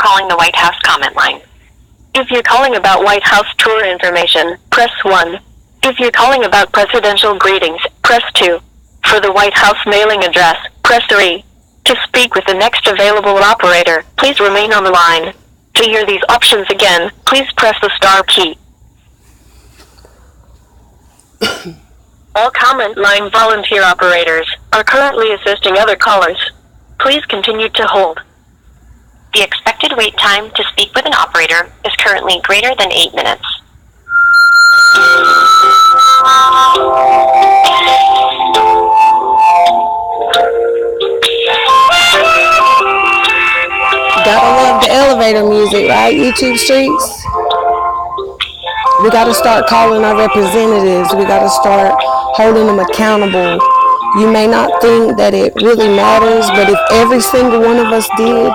calling the White House comment line. If you're calling about White House tour information, press 1. If you're calling about presidential greetings, press 2. For the White House mailing address, press 3. To speak with the next available operator, please remain on the line. To hear these options again, please press the star key. All comment line volunteer operators are currently assisting other callers. Please continue to hold. The expected wait time to speak with an operator is currently greater than 8 minutes. Gotta love the elevator music, right? YouTube streets. We gotta start calling our representatives. We gotta start holding them accountable. You may not think that it really matters, but if every single one of us did,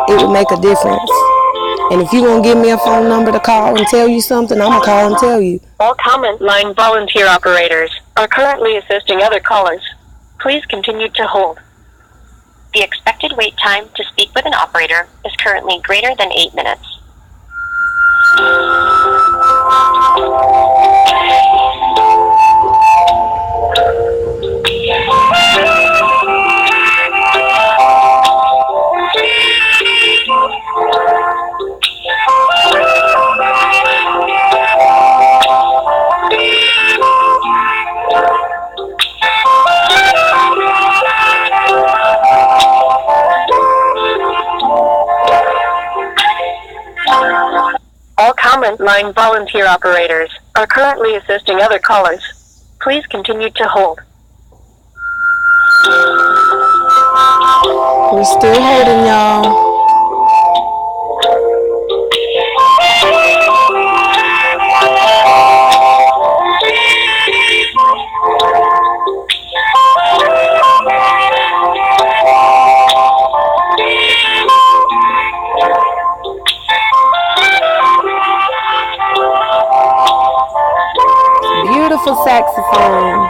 it would make a difference. And if you're gonna give me a phone number to call and tell you something, I'm gonna call and tell you. All comment line volunteer operators are currently assisting other callers. Please continue to hold. The expected wait time to speak with an operator is currently greater than 8 minutes. All comment line volunteer operators are currently assisting other callers. Please continue to hold. We're still holding, y'all. Beautiful saxophone.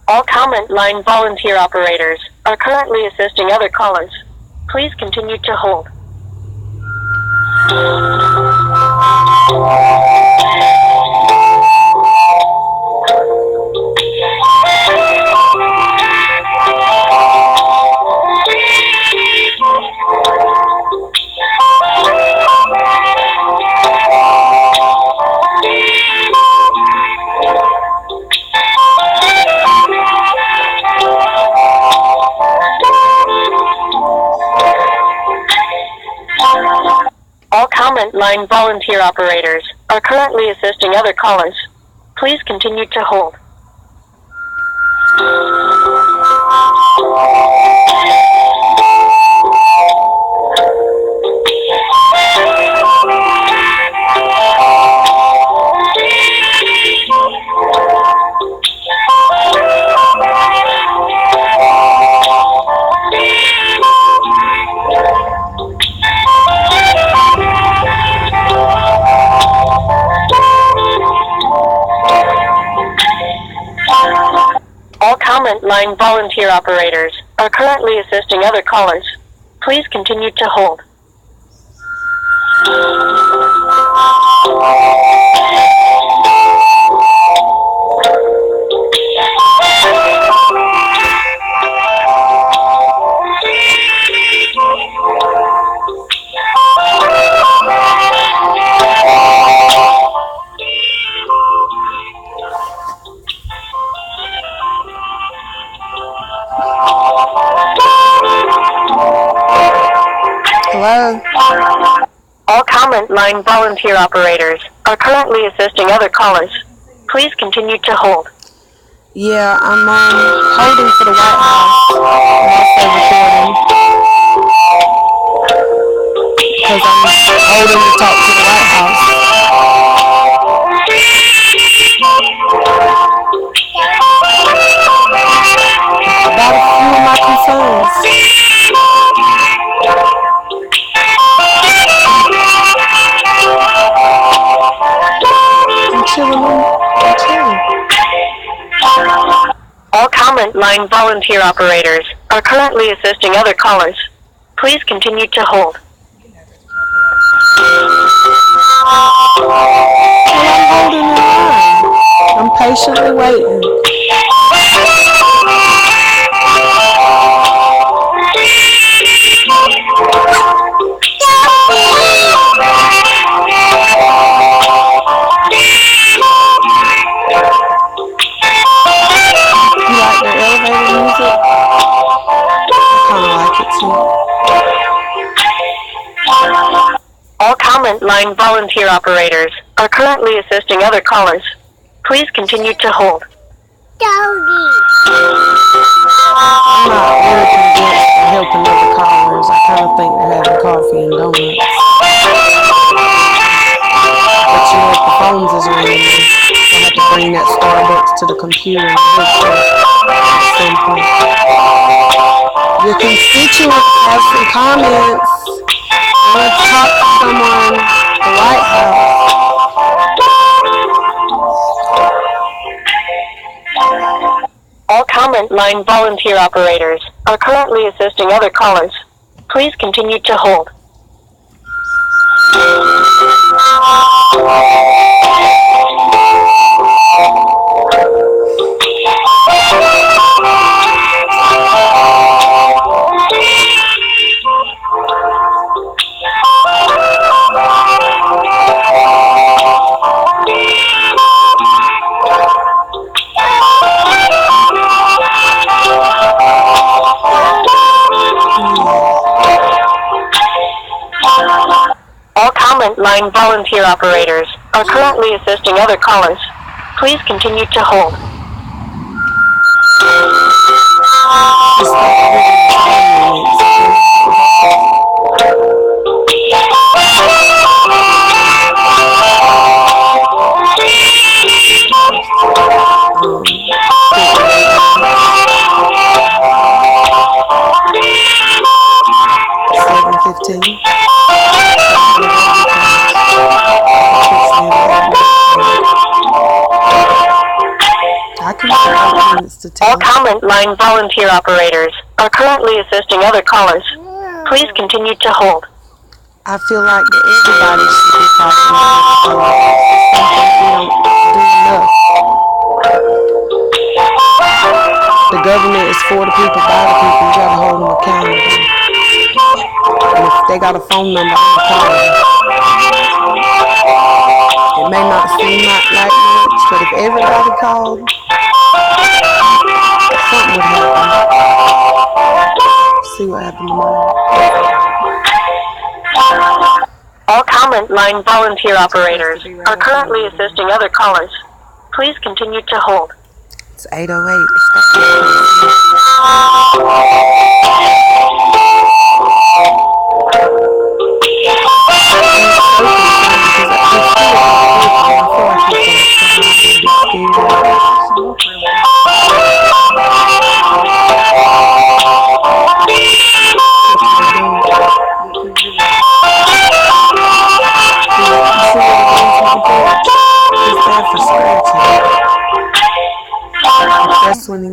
All comment line volunteer operators are currently assisting other callers. Please continue to hold. All comment line volunteer operators are currently assisting other callers. Please continue to hold. All comment line volunteer operators are currently assisting other callers. Please continue to hold. Hello? All comment line volunteer operators are currently assisting other callers. Please continue to hold. Yeah, I'm holding for the White House. I'm also recording. Because I'm holding to talk to the White House. About a few of my concerns. I'm chilling. All comment line volunteer operators are currently assisting other callers. Please continue to hold. I'm holding the line. I'm patiently waiting. You like the elevator music? I kind of like it too. All comment line volunteer operators are currently assisting other callers. Please continue to hold. I'm not really convinced for helping other callers. I kind of think they're having coffee and donuts. But you know, if the phones is ringing, we'll have to bring that Starbucks to the computer and look for it at some point. Your constituents have some comments. I want to talk to someone at the White House. All comment line volunteer operators are currently assisting other callers. Please continue to hold. All comment line volunteer operators are currently assisting other callers. Please continue to hold. All comment line volunteer operators are currently assisting other callers. Please continue to hold. I feel like that everybody should be talking about we don't do enough. The government is for the people, by the people. You gotta hold them accountable. And if they got a phone number, I'm gonna call them. It may not seem like much, but if everybody called, something would happen. See what happened tomorrow. All comment line volunteer operators are currently assisting other callers. Please continue to hold. It's 8:08. It's got to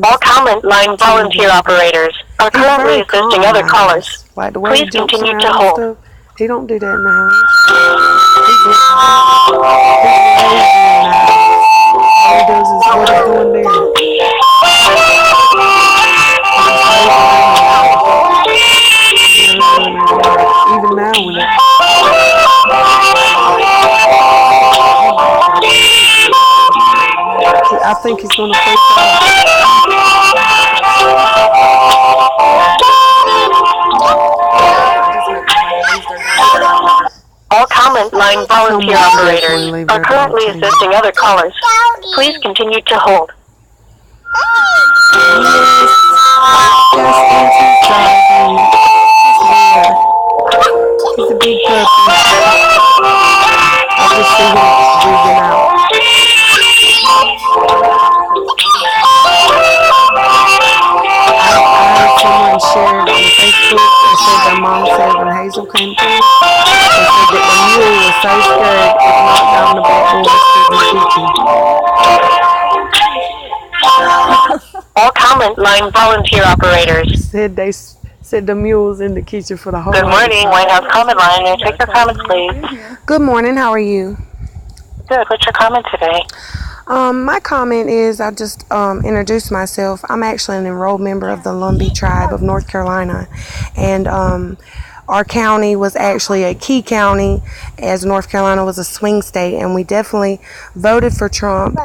All comment line volunteer operators are currently assisting other callers. Like the way Please continue to hold. Stuff, he don't do that in the house. All he does is what he's doing there. Even now when I think he's going to freak out. All comment line volunteer operators are currently assisting other callers. Please continue to hold. He's a big puppy. I just see him breathing out. Someone shared on Facebook and said their mom said when Hazel came through, they said that the mule was so scared it knocked down the back door and stood in the kitchen. All comment line volunteer operators said they Said the mules in the kitchen for the whole. Good morning, White House comment line. May I take your comments, please? Good morning. How are you? Good. What's your comment today? My comment is I just introduced myself. I'm actually an enrolled member of the Lumbee tribe of North Carolina, and our county was actually a key county, as North Carolina was a swing state, and we definitely voted for Trump.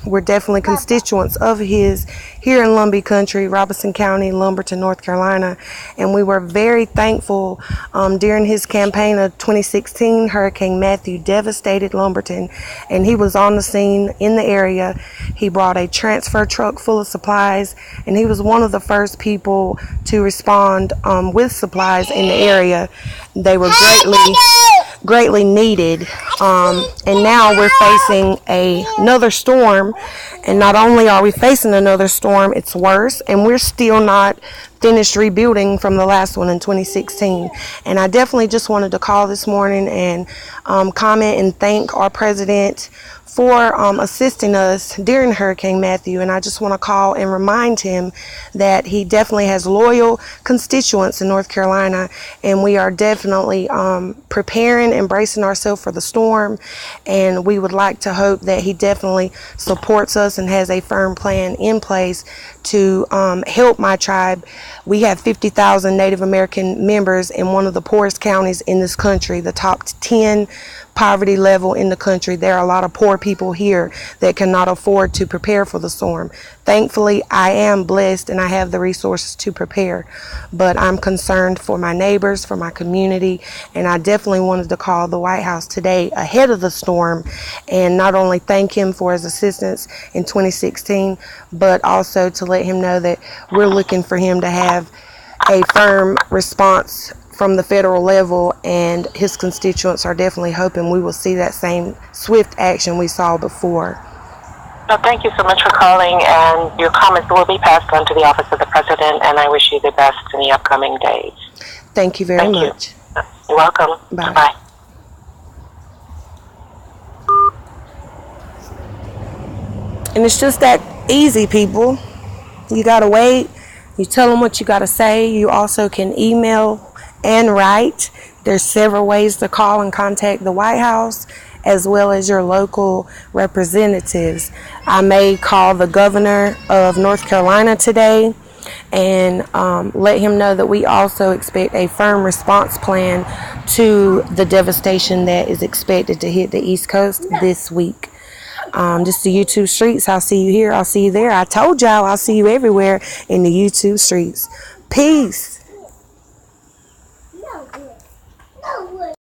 We're definitely constituents of his here in Lumbee country, Robeson County, Lumberton, North Carolina, and we were very thankful during his campaign of 2016. Hurricane Matthew devastated Lumberton, and he was on the scene in the area. He brought a transfer truck full of supplies, and he was one of the first people to respond with supplies in the area. They were greatly needed, and now we're facing another storm, and not only are we facing another storm, it's worse, and we're still not finished rebuilding from the last one in 2016. And I definitely just wanted to call this morning and comment and thank our president for assisting us during Hurricane Matthew. And I just want to call and remind him that he definitely has loyal constituents in North Carolina, and we are definitely preparing and bracing ourselves for the storm. And we would like to hope that he definitely supports us and has a firm plan in place to help my tribe. We have 50,000 Native American members in one of the poorest counties in this country, the top 10 poverty level in the country. There are a lot of poor people here that cannot afford to prepare for the storm. Thankfully, I am blessed and I have the resources to prepare, but I'm concerned for my neighbors, for my community, and I definitely wanted to call the White House today ahead of the storm and not only thank him for his assistance in 2016, but also to let him know that we're looking for him to have a firm response from the federal level, and his constituents are definitely hoping we will see that same swift action we saw before. So thank you so much for calling, and your comments will be passed on to the Office of the President, and I wish you the best in the upcoming days. Thank you very much. You're welcome. Bye. Bye. And it's just that easy, people. You gotta wait. You tell them what you gotta say. You also can email and write. There's several ways to call and contact the White House, as well as your local representatives. I may call the governor of North Carolina today and let him know that we also expect a firm response plan to the devastation that is expected to hit the East Coast this week. Just the YouTube streets. I'll see you here. I'll see you there. I told y'all I'll see you everywhere in the YouTube streets. Peace.